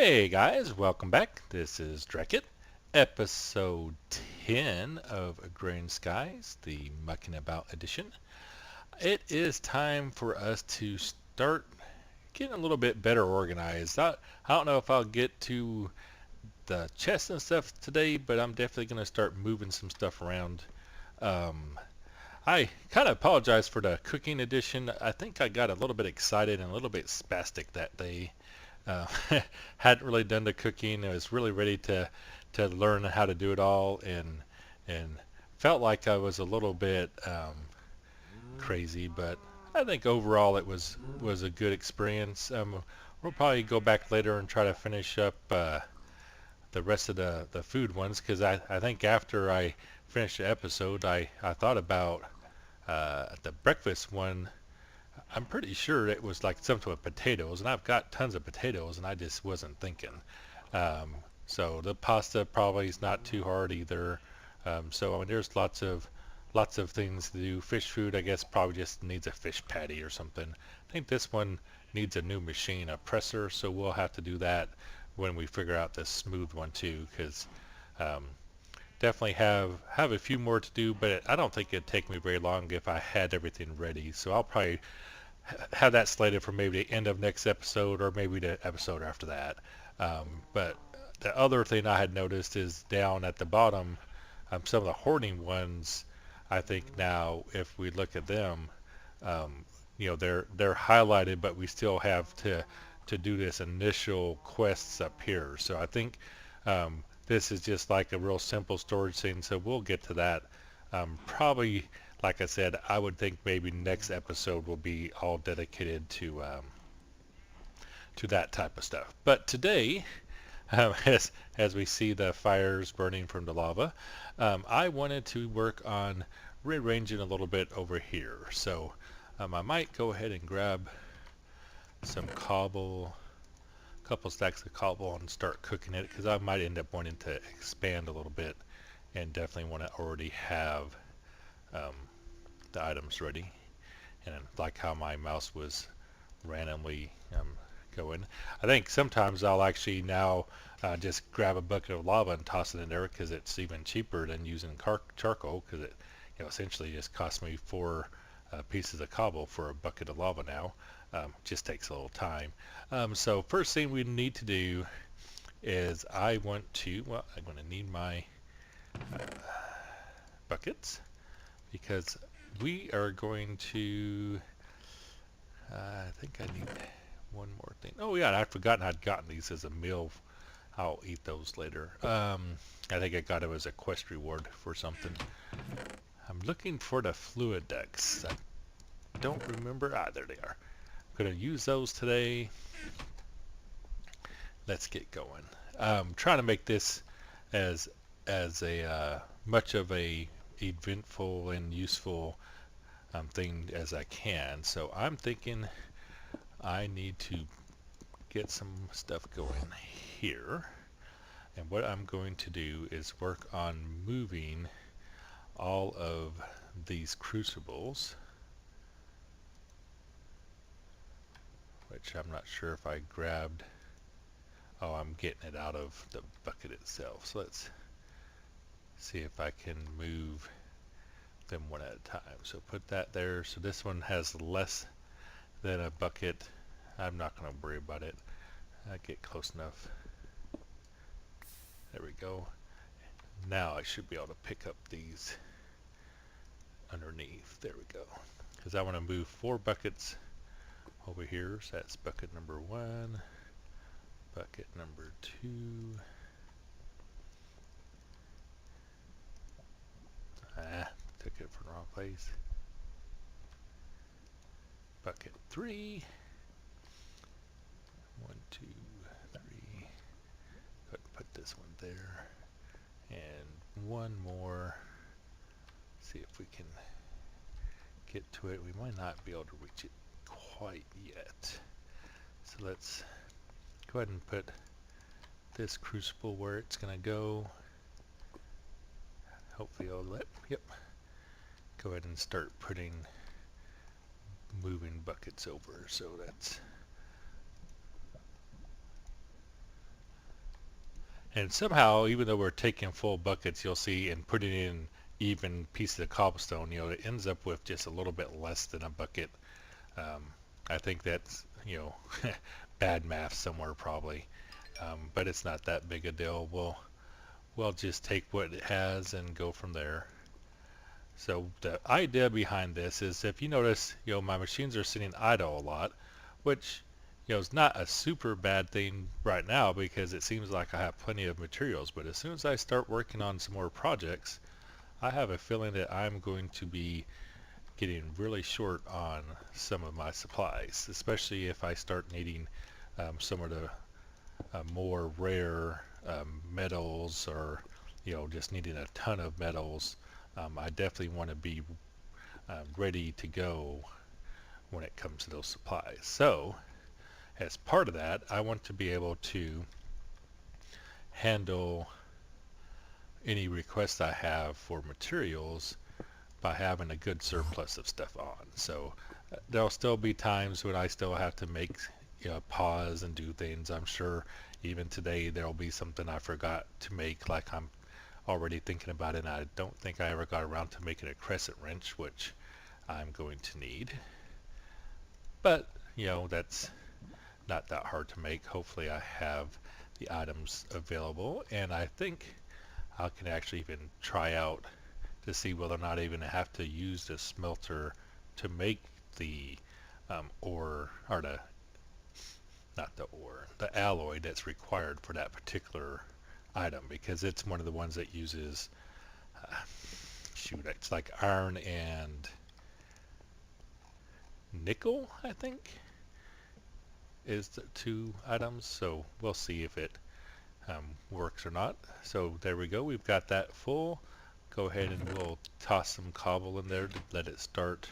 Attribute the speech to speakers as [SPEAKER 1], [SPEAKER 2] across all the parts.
[SPEAKER 1] Hey guys, welcome back. This is Drekit, episode 10 of Agrarian Skies, the Mucking About edition. It is time for us to start getting a little bit better organized. I don't know if I'll get to the chest and stuff today, but I'm definitely going to start moving some stuff around. Um, I kind of apologize for the cooking edition. I think I got a little bit excited and a little bit spastic that day. Uh, hadn't really done the cooking. I was really ready to learn how to do it all, and felt like I was a little bit crazy, but I think overall it was a good experience. We'll probably go back later and try to finish up the rest of the food ones because I think after I finished the episode, I thought about the breakfast one. I'm pretty sure it was like something with potatoes, and I've got tons of potatoes, and I just wasn't thinking. Um, so the pasta probably is not too hard either. So I mean, there's lots of things to do. Fish food, I guess, probably just needs a fish patty or something. I think this one needs a new machine, a presser, so we'll have to do that when we figure out this smooth one too, because um, definitely have a few more to do, but I don't think it'd take me very long if I had everything ready. So I'll probably have that slated for maybe the end of next episode or maybe the episode after that. But the other thing I had noticed is down at the bottom, some of the hoarding ones. I think now, if we look at them, um, they're highlighted, but we still have to do this initial quests up here. So I think this is just like a real simple storage thing. So we'll get to that probably like I said, I would think maybe next episode will be all dedicated to that type of stuff. But today, as we see the fires burning from the lava, I wanted to work on rearranging a little bit over here. So I might go ahead and grab some cobble, a couple stacks of cobble, and start cooking it because I might end up wanting to expand a little bit, and definitely want to already have um, the items ready. And like how my mouse was randomly going. I think sometimes I'll actually now just grab a bucket of lava and toss it in there because it's even cheaper than using charcoal because it essentially just costs me 4 pieces of cobble for a bucket of lava now. Just takes a little time. So first thing we need to do is I'm going to need my buckets because we are going to I think I need one more thing. Oh yeah, I'd forgotten I'd gotten these as a meal. I'll eat those later. I think I got it as a quest reward for something. I'm looking for the liquiducts. I don't remember. There they are. I'm going to use those today. Let's get going. Trying to make this as a much of a eventful and useful thing as I can. So I'm thinking I need to get some stuff going here. And what I'm going to do is work on moving all of these crucibles, which I'm not sure if I grabbed. Oh, I'm getting it out of the bucket itself. So let's see if I can move them one at a time. So put that there. So this one has less than a bucket. I'm not going to worry about it. I get close enough. There we go. Now I should be able to pick up these underneath. There we go. Because I want to move 4 buckets over here. So that's bucket number 1, bucket number 2, took it from the wrong place. Bucket 3, 1, 2, 3. Put this one there, and one more. See if we can get to it. We might not be able to reach it quite yet. So let's go ahead and put this crucible where it's going to go. Hopefully I'll yep. Go ahead and start moving buckets over. So that's And somehow, even though we're taking full buckets, you'll see, and putting in even pieces of cobblestone, it ends up with just a little bit less than a bucket. Um, I think that's, bad math somewhere probably, but it's not that big a deal. We'll just take what it has and go from there. So the idea behind this is, if you notice, my machines are sitting idle a lot, which, is not a super bad thing right now because it seems like I have plenty of materials. But as soon as I start working on some more projects, I have a feeling that I'm going to be getting really short on some of my supplies, especially if I start needing some of the more rare metals, or just needing a ton of metals. I definitely want to be ready to go when it comes to those supplies. So as part of that, I want to be able to handle any requests I have for materials by having a good surplus of stuff on. So there'll still be times when I still have to make pause and do things. I'm sure even today there'll be something I forgot to make, like I'm already thinking about it, and I don't think I ever got around to making a crescent wrench, which I'm going to need. But that's not that hard to make. Hopefully I have the items available, and I think I can actually even try out to see whether or not I even have to use the smelter to make the ore, or the alloy that's required for that particular item, because it's one of the ones that uses it's like iron and nickel, I think, is the two items. So we'll see if it works or not. So there we go, we've got that full. Go ahead and we'll toss some cobble in there to let it start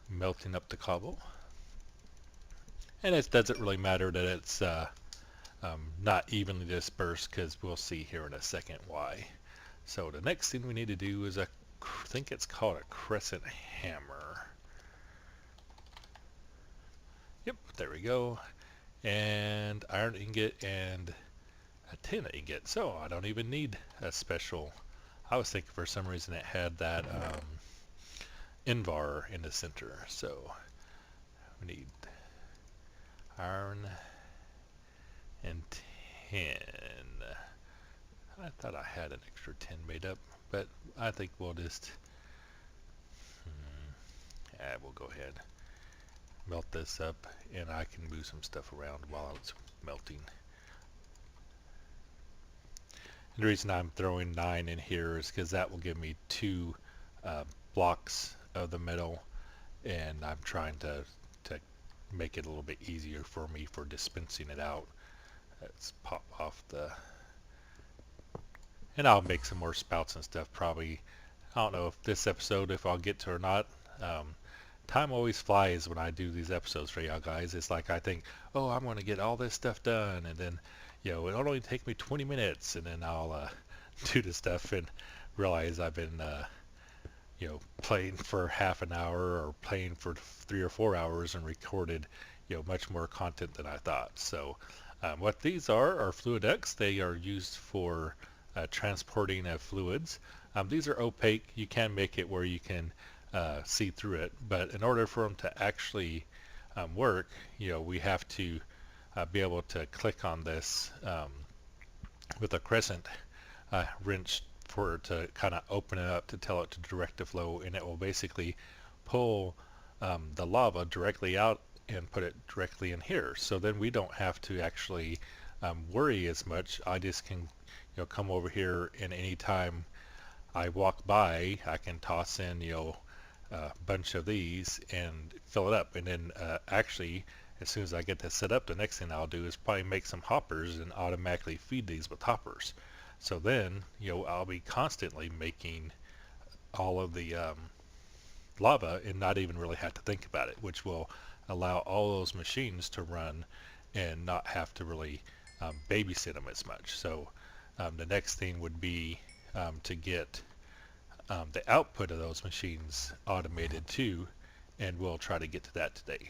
[SPEAKER 1] melting up the cobble. And it doesn't really matter that it's not evenly dispersed, because we'll see here in a second why. So the next thing we need to do is I think it's called a crescent hammer. Yep, there we go. And iron ingot and a tin ingot. So I don't even need a special. I was thinking for some reason it had that invar in the center. So we need iron and tin. I thought I had an extra tin made up, but I think we'll just we'll go ahead, melt this up, and I can move some stuff around while it's melting. And the reason I'm throwing 9 in here is because that will give me 2 blocks of the metal, and I'm trying to make it a little bit easier for me for dispensing it out. Let's pop off the, and I'll make some more spouts and stuff probably. I don't know if this episode, if I'll get to or not. Time always flies when I do these episodes for y'all guys. It's like I think, oh, I'm going to get all this stuff done, and then it'll only take me 20 minutes, and then I'll do the stuff and realize I've been playing for half an hour, or playing for 3 or 4 hours, and recorded much more content than I thought. So what these are fluiducts. They are used for transporting fluids. These are opaque. You can make it where you can see through it, but in order for them to actually work, we have to be able to click on this with a crescent wrench for it to kind of open it up to tell it to direct the flow, and it will basically pull the lava directly out and put it directly in here. So then we don't have to actually worry as much. I just can come over here, and anytime I walk by, I can toss in a bunch of these and fill it up. And then actually, as soon as I get this set up, the next thing I'll do is probably make some hoppers and automatically feed these with hoppers. So then I'll be constantly making all of the lava and not even really have to think about it, which will allow all those machines to run and not have to really babysit them as much. So the next thing would be to get the output of those machines automated too, and we'll try to get to that today.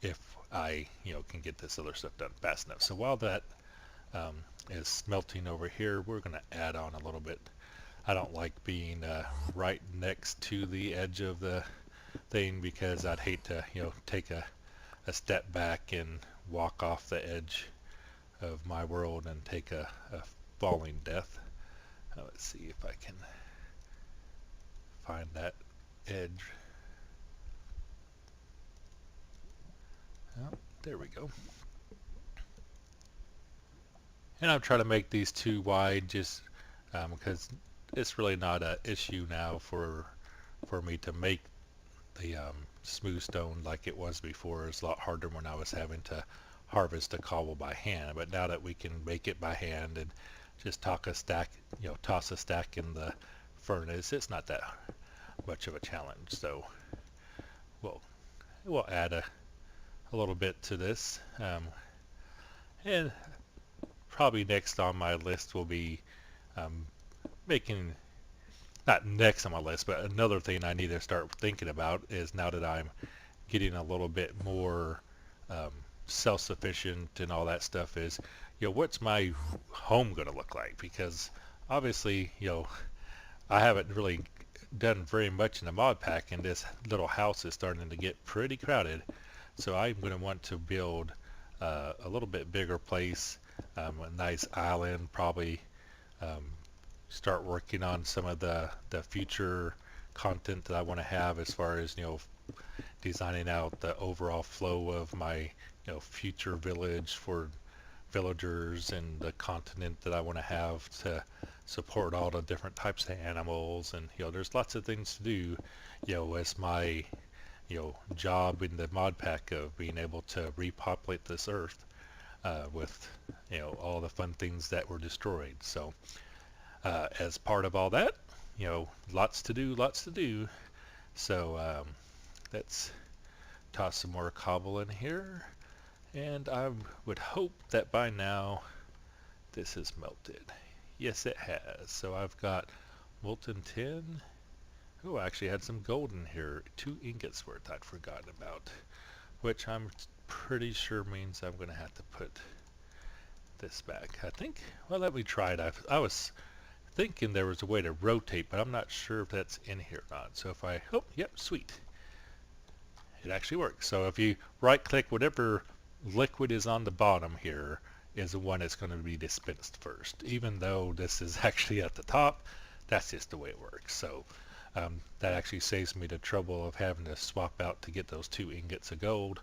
[SPEAKER 1] if I can get this other stuff done fast enough. So while that is smelting over here, we're going to add on a little bit. I don't like being right next to the edge of the thing because I'd hate to take a step back and walk off the edge of my world and take a falling death. Let's see if I can find that edge. Oh, there we go. And I'm trying to make these too wide just because it's really not an issue now for me to make the smooth stone like it was before. It's a lot harder when I was having to harvest a cobble by hand, but now that we can make it by hand and just toss a stack in the furnace, it's not that much of a challenge. So we'll add a little bit to this, and probably next on my list will be making, not next on my list, but another thing I need to start thinking about is, now that I'm getting a little bit more self-sufficient and all that stuff, is what's my home going to look like? Because obviously I haven't really done very much in the mod pack, and this little house is starting to get pretty crowded. So I'm going to want to build a little bit bigger place, a nice island, probably start working on some of the future content that I want to have, as far as designing out the overall flow of my future village for villagers, and the continent that I want to have to support all the different types of animals. And there's lots of things to do as my job in the mod pack of being able to repopulate this earth with all the fun things that were destroyed. So as part of all that, lots to do. So let's toss some more cobble in here, and I would hope that by now this has melted. Yes, it has. So I've got molten tin. Oh, I actually had some gold in here. 2 ingots worth I'd forgotten about, which I'm pretty sure means I'm going to have to put this back. I think, well, let me try it. I was thinking there was a way to rotate, but I'm not sure if that's in here or not. So if I, oh, yep, sweet. It actually works. So if you right click, whatever liquid is on the bottom here is the one that's going to be dispensed first. Even though this is actually at the top, that's just the way it works. So that actually saves me the trouble of having to swap out to get those 2 ingots of gold.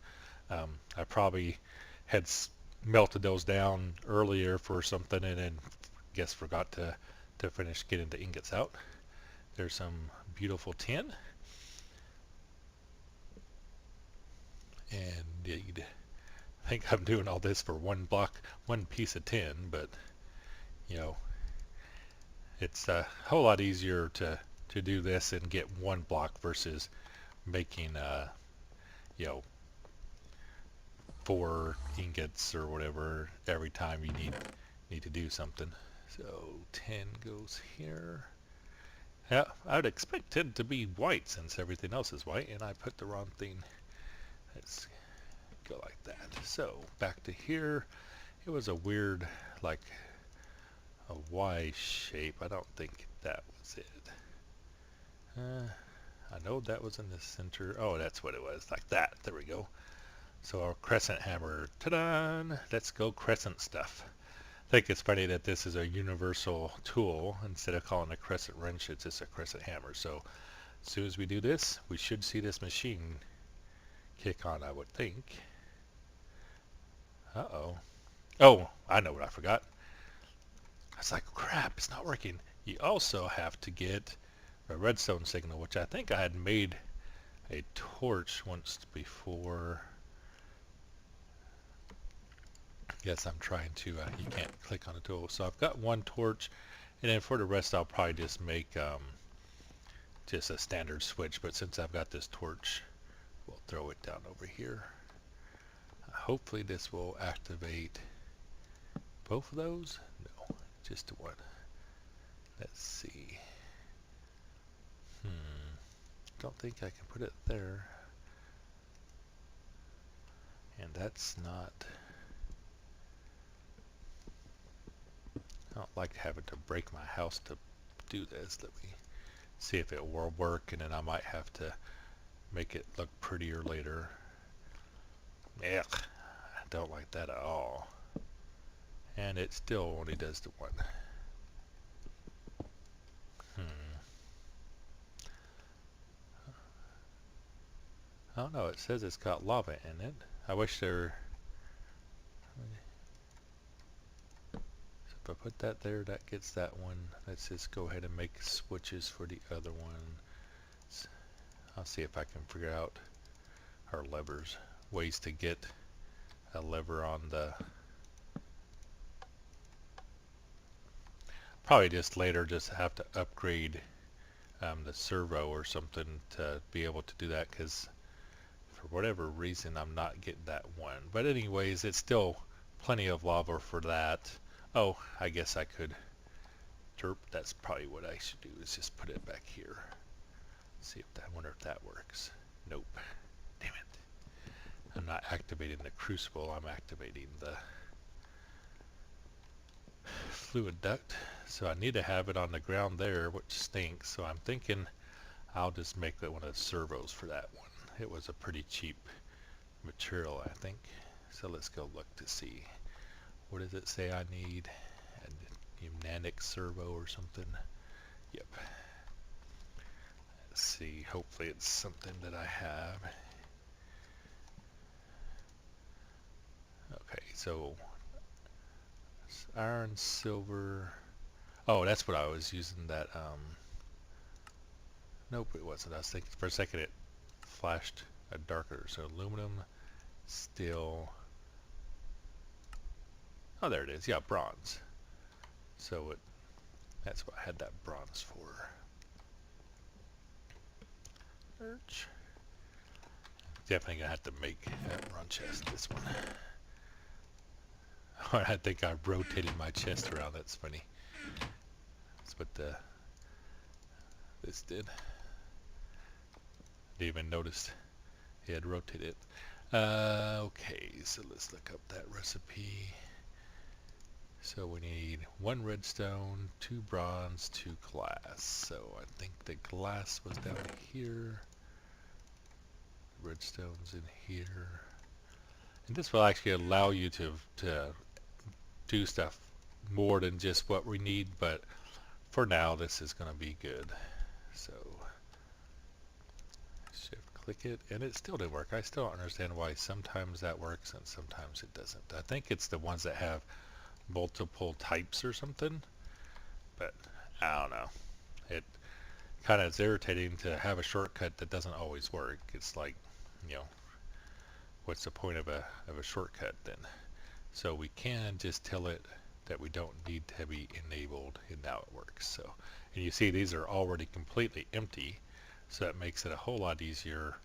[SPEAKER 1] I probably had melted those down earlier for something, and then guess forgot to finish getting the ingots out. There's some beautiful tin. And you'd think I'm doing all this for one piece of tin, but it's a whole lot easier to do this and get one block versus making 4 ingots or whatever every time you need to do something. So 10 goes here. Yeah, I would expect it to be white since everything else is white, and I put the wrong thing. Let's go like that. So back to here. It was a weird, like a Y shape. I don't think that was it. I know that was in the center. Oh, that's what it was, like that. There we go. So our crescent hammer. Ta-da! Let's go crescent stuff. I think it's funny that this is a universal tool. Instead of calling it a crescent wrench, it's just a crescent hammer. So as soon as we do this, we should see this machine kick on, I would think. Uh-oh. Oh, I know what I forgot. I was like, crap, it's not working. You also have to get a redstone signal, which I think I had made a torch once before. Yes, I'm trying to, you can't click on the tool. So I've got 1 torch, and then for the rest I'll probably just make just a standard switch, but since I've got this torch, we'll throw it down over here. Hopefully this will activate both of those. No, just the one. Let's see. Don't think I can put it there. And that's not... I don't like having to break my house to do this. Let me see if it will work, and then I might have to make it look prettier later. Ugh, I don't like that at all. And it still only does the one. I don't know, it says it's got lava in it. I wish there... So if I put that there, that gets that one. Let's just go ahead and make switches for the other one. I'll see if I can figure out our levers. Ways to get a lever on the... Probably just later just have to upgrade the servo or something to be able to do that, because for whatever reason I'm not getting that one. But anyways, it's still plenty of lava for that. Oh, I guess I could derp. That's probably what I should do, is just put it back here. See if that, I wonder if that works. Nope. Damn it. I'm not activating the crucible, I'm activating the fluid duct. So I need to have it on the ground there, which stinks. So I'm thinking I'll just make that one of the servos for that one. It was a pretty cheap material, I think. So let's go look to see. What does it say I need? A pneumatic servo or something? Yep. Let's see. Hopefully it's something that I have. Okay, so iron, silver. Oh, that's what I was using. That nope, it wasn't. I was thinking for a second it flashed a darker. So aluminum, steel. Oh, there it is. Yeah, bronze. So that's what I had that bronze for. Search. Definitely gonna have to make that bronze chest. This one. I think I rotated my chest around. That's funny. That's what this did. Didn't even notice it had rotated it. Okay, so let's look up that recipe. So we need 1 redstone, 2 bronze, 2 glass. So I think the glass was down here. Redstone's in here. And this will actually allow you to do stuff more than just what we need, but for now this is going to be good. So shift click it, and it still didn't work. I still don't understand why sometimes that works and sometimes it doesn't. I think it's the ones that have multiple types or something, but I don't know. It kind of is irritating to have a shortcut that doesn't always work. It's like, you know, what's the point of a shortcut then? So we can just tell it that we don't need to be enabled, and now it works. So, and you see these are already completely empty, so that makes it a whole lot easier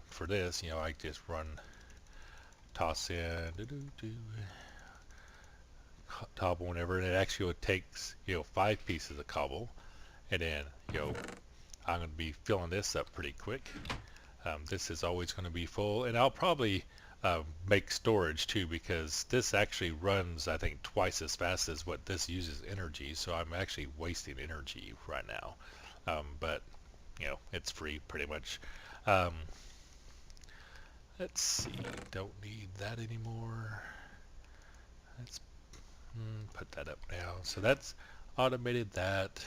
[SPEAKER 1] for this. You know, I just run, toss in, cobble whenever, and it actually takes, you know, 5 pieces of cobble, and then, you know, I'm going to be filling this up pretty quick. This is always going to be full, and I'll probably make storage too, because this actually runs, I think, twice as fast as what this uses energy, so I'm actually wasting energy right now. But you know, it's free pretty much. Let's see, don't need that anymore. Let's put that up now. So that's automated that.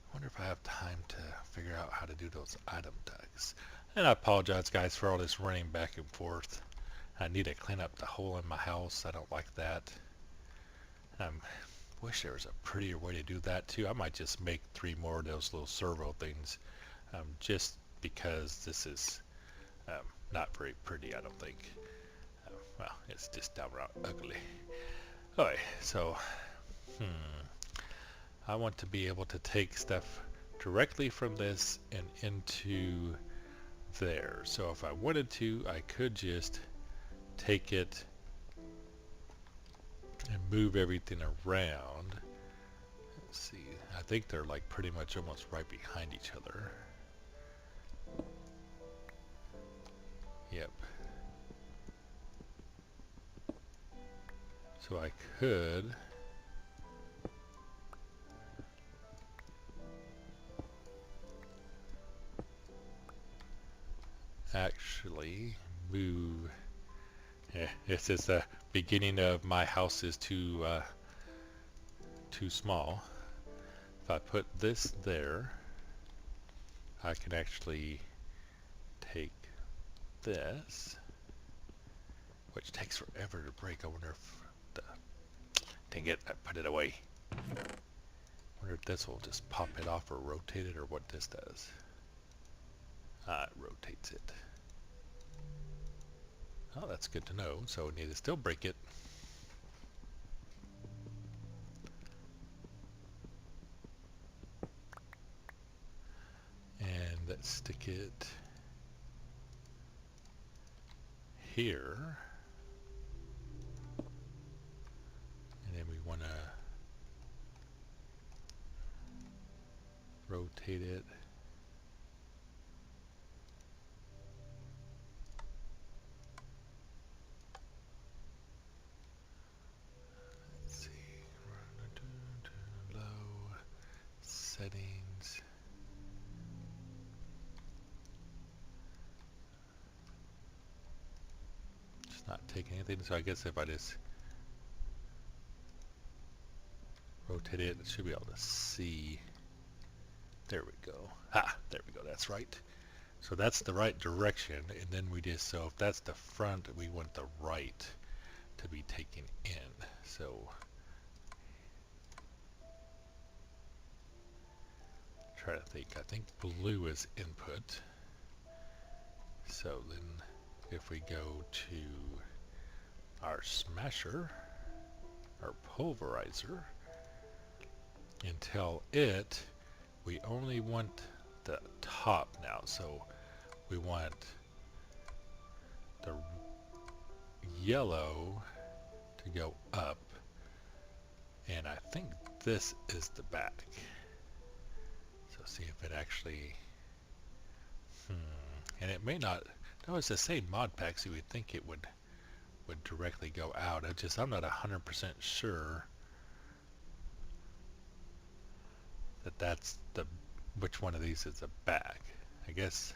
[SPEAKER 1] I wonder if I have time to figure out how to do those item tags. And I apologize, guys, for all this running back and forth. I need to clean up the hole in my house. I don't like that. Wish there was a prettier way to do that too. I might just make 3 more of those little servo things, just because this is not very pretty, I don't think. Well, it's just downright ugly. Okay, so I want to be able to take stuff directly from this and into there. So if I wanted to, I could just take it and move everything around. Let's see, I think they're like pretty much almost right behind each other. Yep. So I could actually move. This is the beginning of my house is too small. If I put this there, I can actually take this, which takes forever to break. I wonder if the, dang it, I put it away. I wonder if this will just pop it off or rotate it, or what this does. It rotates it. Oh, that's good to know. So we need to still break it. And let's stick it here. And then we want to rotate it. Let's see. Low settings. Just not taking anything. So I guess if I just rotate it, it should be able to see. There we go. There we go. That's right. So that's the right direction, and then we just, so if that's the front, we want the right to be taken in. So try to think. I think blue is input. So then if we go to our smasher, our pulverizer, and tell it we only want the top now. So we want the yellow to go up, and I think this is the back. So see if it actually, and it may not, no, it's the same modpack, so you would think it would directly go out. I'm not 100% sure that that's which one of these is the back. I guess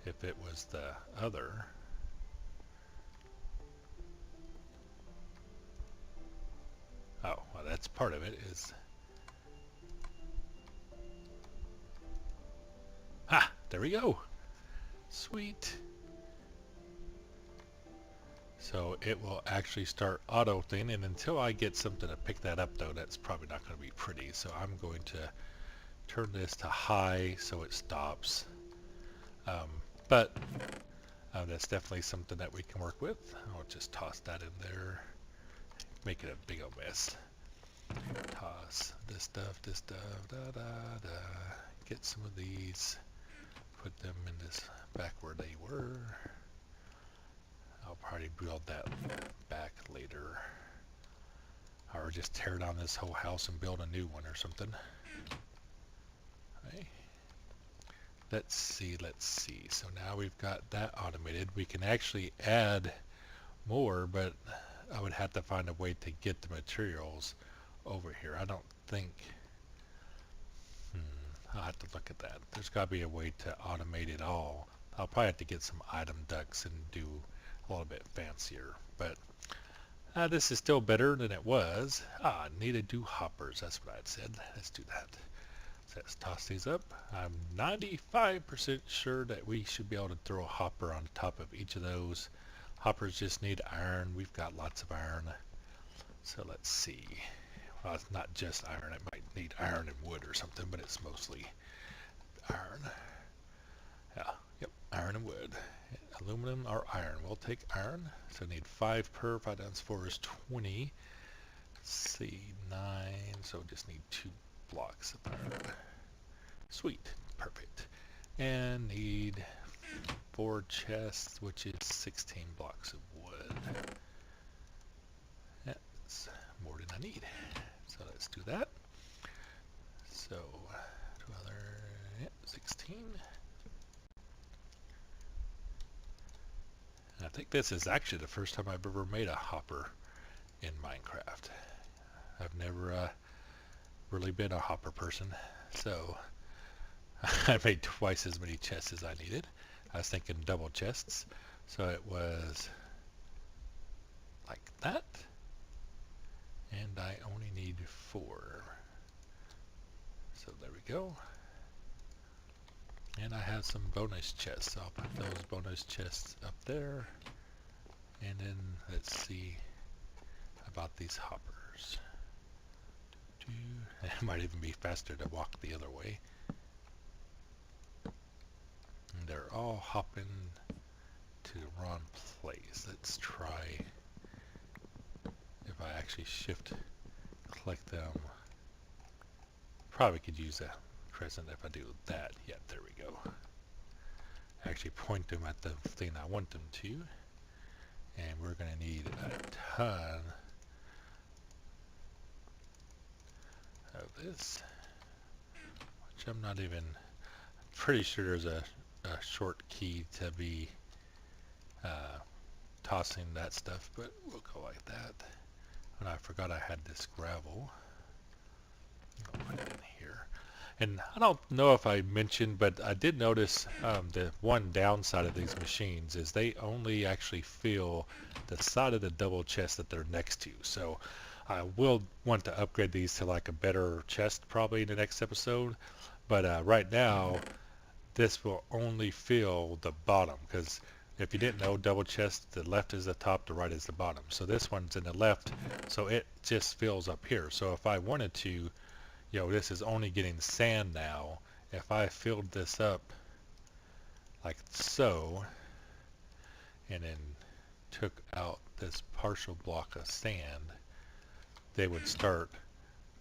[SPEAKER 1] if it was the other, oh, well, that's part of it is, there we go. Sweet. So it will actually start auto thing, and until I get something to pick that up though, that's probably not going to be pretty. So I'm going to turn this to high so it stops. But that's definitely something that we can work with. I'll just toss that in there, make it a big old mess. Toss this stuff, get some of these, put them in this back where they were. I'll probably build that back later, or just tear down this whole house and build a new one or something. Okay. Let's see. So now we've got that automated. We can actually add more, but I would have to find a way to get the materials over here. I don't think, I'll have to look at that. There's got to be a way to automate it all. I'll probably have to get some item ducts and do a little bit fancier, but this is still better than it was. Need to do hoppers. That's what I had said. Let's do that. So let's toss these up. I'm 95% sure that we should be able to throw a hopper on top of each of those. Hoppers just need iron. We've got lots of iron. So let's see. Well, it's not just iron. It might need iron and wood or something, but it's mostly iron. Yeah, yep, iron and wood. Aluminum or iron. We'll take iron. So need 5 per. 5 times 4 is 20. Let's see, 9. So just need 2 blocks of iron. Sweet, perfect. And need 4 chests, which is 16 blocks of wood. That's more than I need. So let's do that. So 16. I think this is actually the first time I've ever made a hopper. in Minecraft. I've never really been a hopper person, so I made twice as many chests as I needed. I was thinking double chests, so it was like that, and I only need 4. So there we go. And I have some bonus chests. I'll put those bonus chests up there. And then let's see about these hoppers. It might even be faster to walk the other way. And they're all hopping to the wrong place. Let's try if I actually shift click them. Probably could use a crescent if I do that. Yeah, there we go. Actually point them at the thing I want them to. And we're going to need a ton of this, which I'm not even pretty sure there's a short key to be tossing that stuff, but we'll go like that. And I forgot I had this gravel. I'll put it in here. And I don't know if I mentioned, but I did notice the one downside of these machines is they only actually fill the side of the double chest that they're next to. So I will want to upgrade these to like a better chest probably in the next episode. But right now, this will only fill the bottom, because if you didn't know, double chest, the left is the top, the right is the bottom. So this one's in the left, so it just fills up here. So if I wanted to, you know, this is only getting sand now. If I filled this up like so, and then took out this partial block of sand, they would start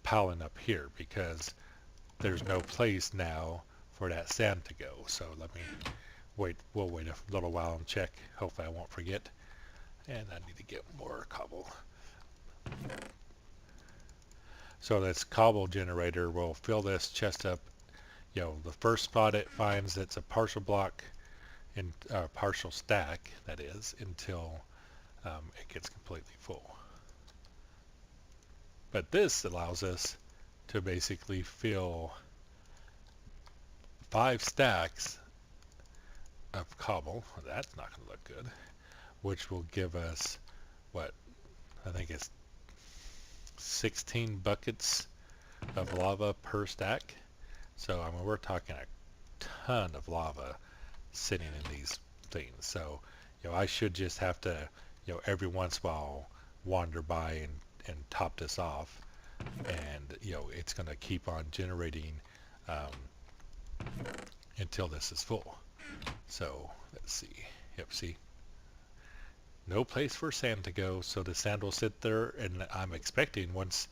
[SPEAKER 1] piling up here because there's no place now for that sand to go. So let me wait, we'll wait a little while and check. Hopefully I won't forget. And I need to get more cobble. So this cobble generator will fill this chest up. You know, the first spot it finds it's a partial block, in partial stack, that is, until it gets completely full. But this allows us to basically fill 5 stacks of cobble. That's not going to look good. Which will give us, what, I think it's 16 buckets of lava per stack. So I mean, we're talking a ton of lava sitting in these things. So, you know, I should just have to, you know, every once in a while wander by and top this off, and you know, it's going to keep on generating until this is full. So let's see. Yep, see, no place for sand to go, so the sand will sit there, and I'm expecting once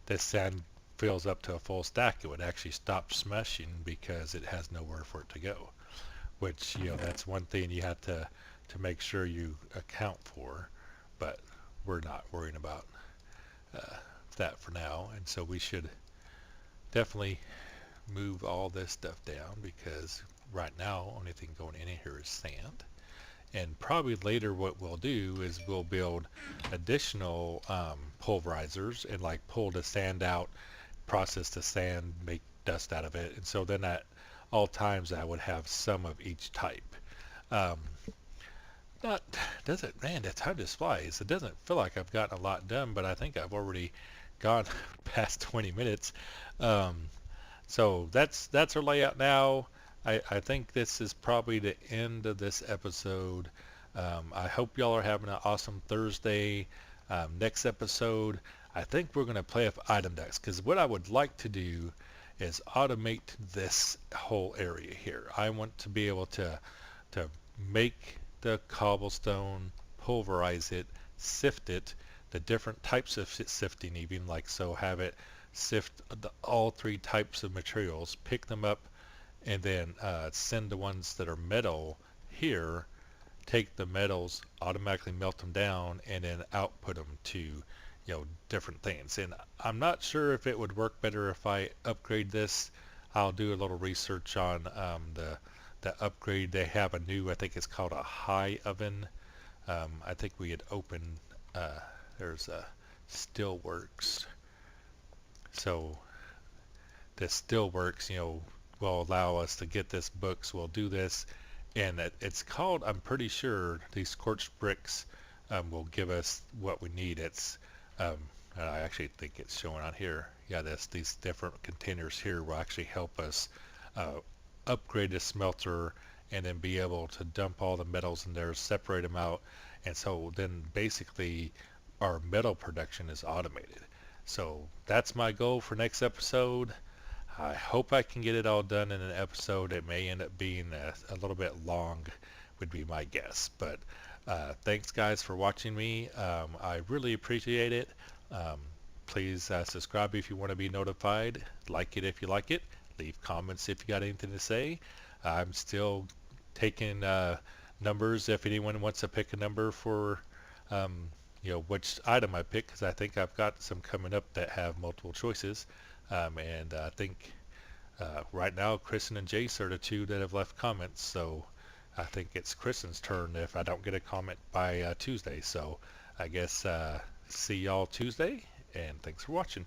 [SPEAKER 1] this sand fills up to a full stack, it would actually stop smashing because it has nowhere for it to go. Which, you know, that's one thing you have to make sure you account for, but we're not worrying about that for now. And so we should definitely move all this stuff down, because right now only thing going in here is sand. And probably later what we'll do is we'll build additional pulverizers and like pull the sand out, process the sand, make dust out of it. And so then at all times I would have some of each type. Not does it, man, the time just flies. It doesn't feel like I've gotten a lot done, but I think I've already gone past 20 minutes. So that's our layout now. I think this is probably the end of this episode. I hope y'all are having an awesome Thursday. Next episode, I think we're going to play with item decks, because what I would like to do is automate this whole area here. I want to be able to make the cobblestone, pulverize it, sift it, the different types of sifting even, like so have it sift all 3 types of materials, pick them up, and then send the ones that are metal here, take the metals, automatically melt them down, and then output them to, you know, different things. And I'm not sure if it would work better if I upgrade this. I'll do a little research on the upgrade. They have a new, I think it's called a high oven. I think we had opened, there's still works. So this still works, will allow us to get this book. So we'll do this, and it's called, I'm pretty sure these scorched bricks will give us what we need. It's I actually think it's showing on here. Yeah, these different containers here will actually help us upgrade the smelter and then be able to dump all the metals in there, separate them out, and so then basically our metal production is automated. So that's my goal for next episode. I hope I can get it all done in an episode. It may end up being a little bit long, would be my guess. But thanks, guys, for watching me. I really appreciate it. Please subscribe if you want to be notified. Like it if you like it. Leave comments if you got anything to say. I'm still taking numbers if anyone wants to pick a number for which item I pick, because I think I've got some coming up that have multiple choices. And I think right now Kristen and Jace are the two that have left comments, so I think it's Kristen's turn if I don't get a comment by Tuesday. So I guess see y'all Tuesday, and thanks for watching.